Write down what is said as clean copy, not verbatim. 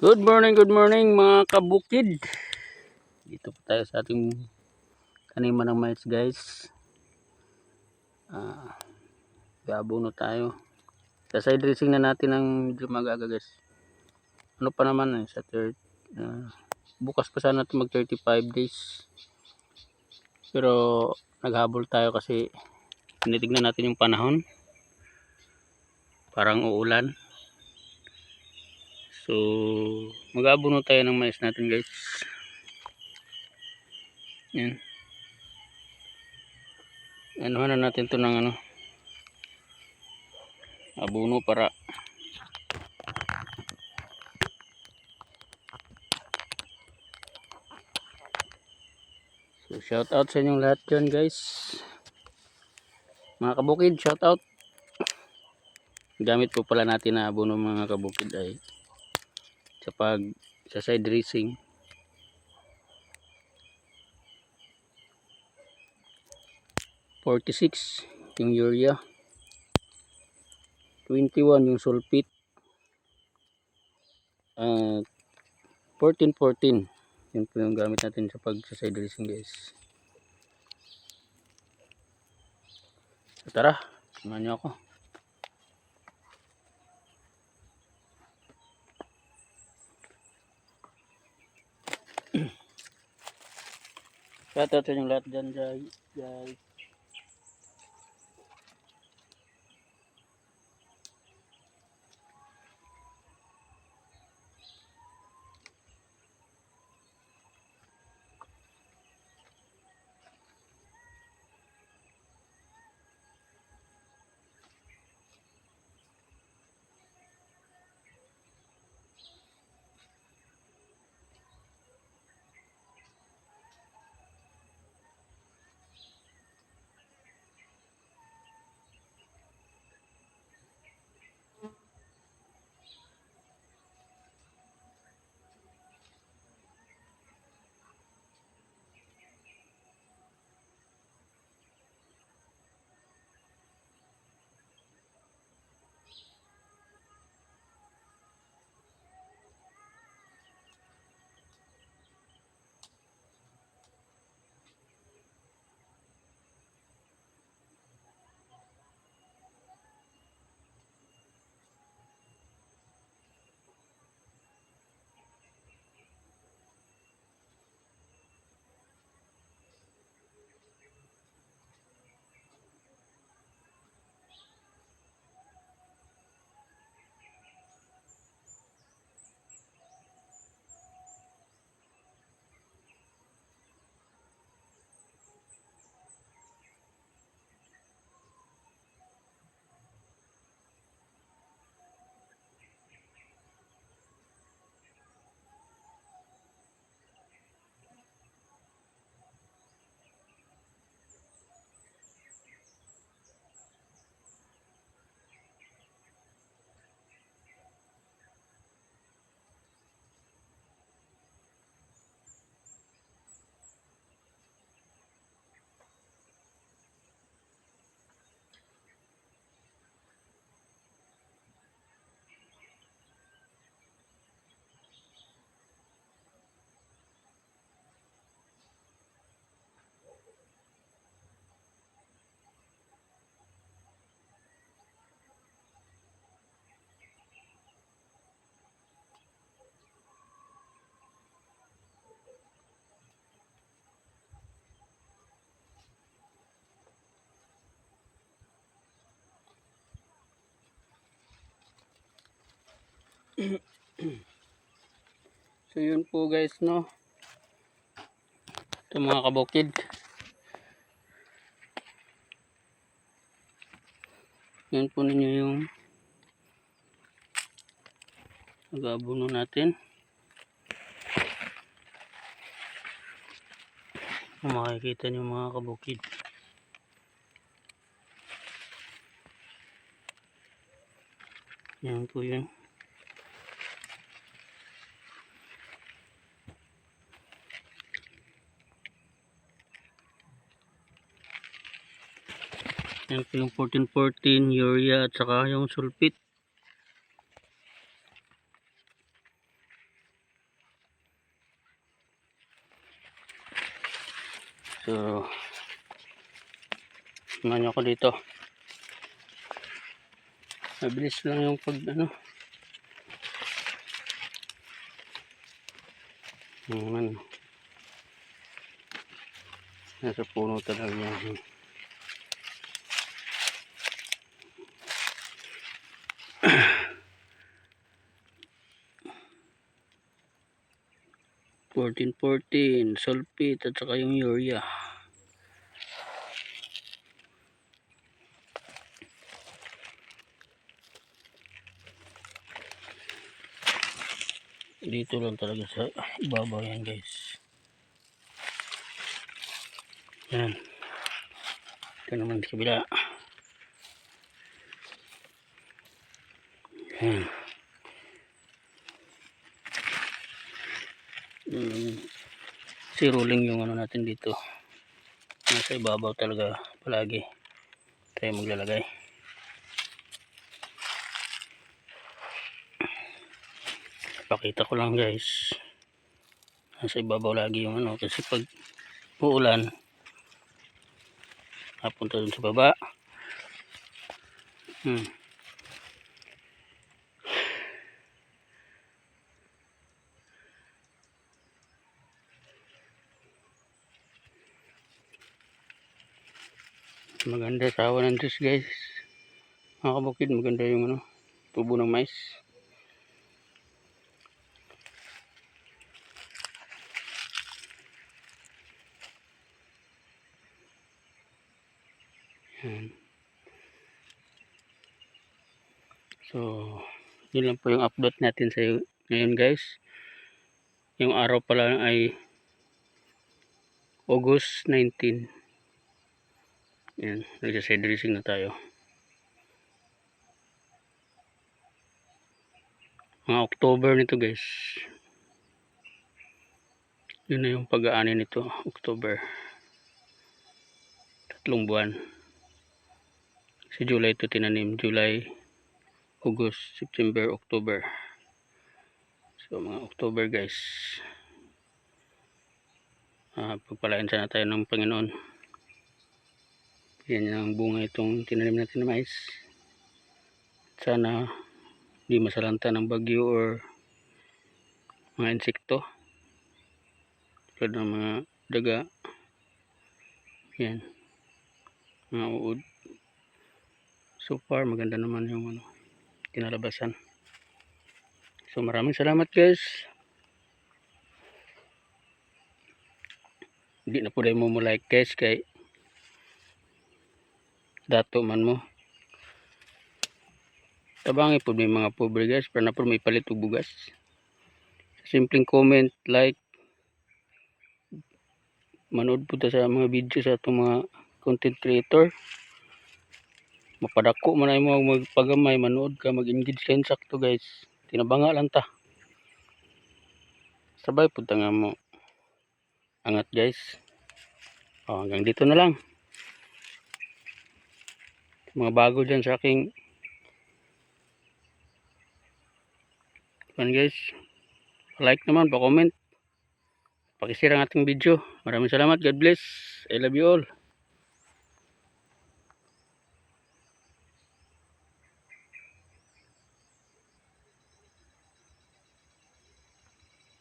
Good morning mga kabukid. Dito po tayo sa ating taniman ng mais guys. Gabuno tayo. Sa side dressing na natin ng medyo magaga guys. Ano pa naman sa third. Bukas pa sana ito mag 35 days. Pero naghabol tayo kasi tinitignan natin yung panahon. Parang uulan. So magabuno tayo ng mais natin guys. Yan. Anuhan na natin to ng abono para so shout out sa inyong lahat dyan guys, mga kabukid. Shout out. Gamit po pala natin na abono mga kabukid ay sa side dressing. $46 yung urea, 21 yung sulfate, 14 yun po yung gamit natin sa side dressing guys. So tara, samahan nyo ako. Shout out sa inyong lahat dyan guys. So yun po guys, no, ito mga kabukid, yun po ninyo yung nag-abono natin. Makikita nyo mga kabukid, yan po yun. Yan po yung 14 urea at saka yung sulfate. So samahan niyo ako dito. Mabilis lang yung pag ano. Naman. Nasa puno talaga yan. (14-14) sulfate at saka yung urea. Dito lang talaga sa ibabaw yan guys. Yan. Ito naman sa kabila. Yan. Si rolling yung ano natin dito. Nasa ibabaw talaga palagi tayo maglalagay. Pakita ko lang guys. Nasa ibabaw lagi yung ano kasi pag uulan napunta dun sa baba. Maganda sa awa ng Diyos guys. Mga kabukid, maganda yung ano, tubo ng mais. Yan. So yun lang po yung update natin sa ngayon guys. Yung araw pala ay August 19. Yan, nagsa-side dressing na tayo. Mga October nito guys. Yun na yung pag-aani nito, October. 3 buwan. Si July ito tinanim, July, August, September, October. So mga October guys. Pagpalain sana tayo ng Panginoon. Yan ang bunga itong tinanim natin na mais. Sana di masalanta ng bagyo or mga insekto tulad ng mga daga, yan, mga uod. So far maganda naman yung ano, kinalabasan. So maraming salamat guys. Hindi na po dahil mo like guys kay dato man mo tabangi po may mga pobre guys para na po may palit og bugas. Simpleng comment, like, manood po ta sa mga video sa itong mga content creator. Mapadako man ay mo magpagamay, manood ka, mag-engage ka sakto guys. Tinabanga lang ta. Sabay po ta nga mo angat guys. Hanggang dito na lang. Mga bago dyan sa aking guys, like naman, pa-comment, pakishare ang ating video. Maraming salamat. God bless. I love you all.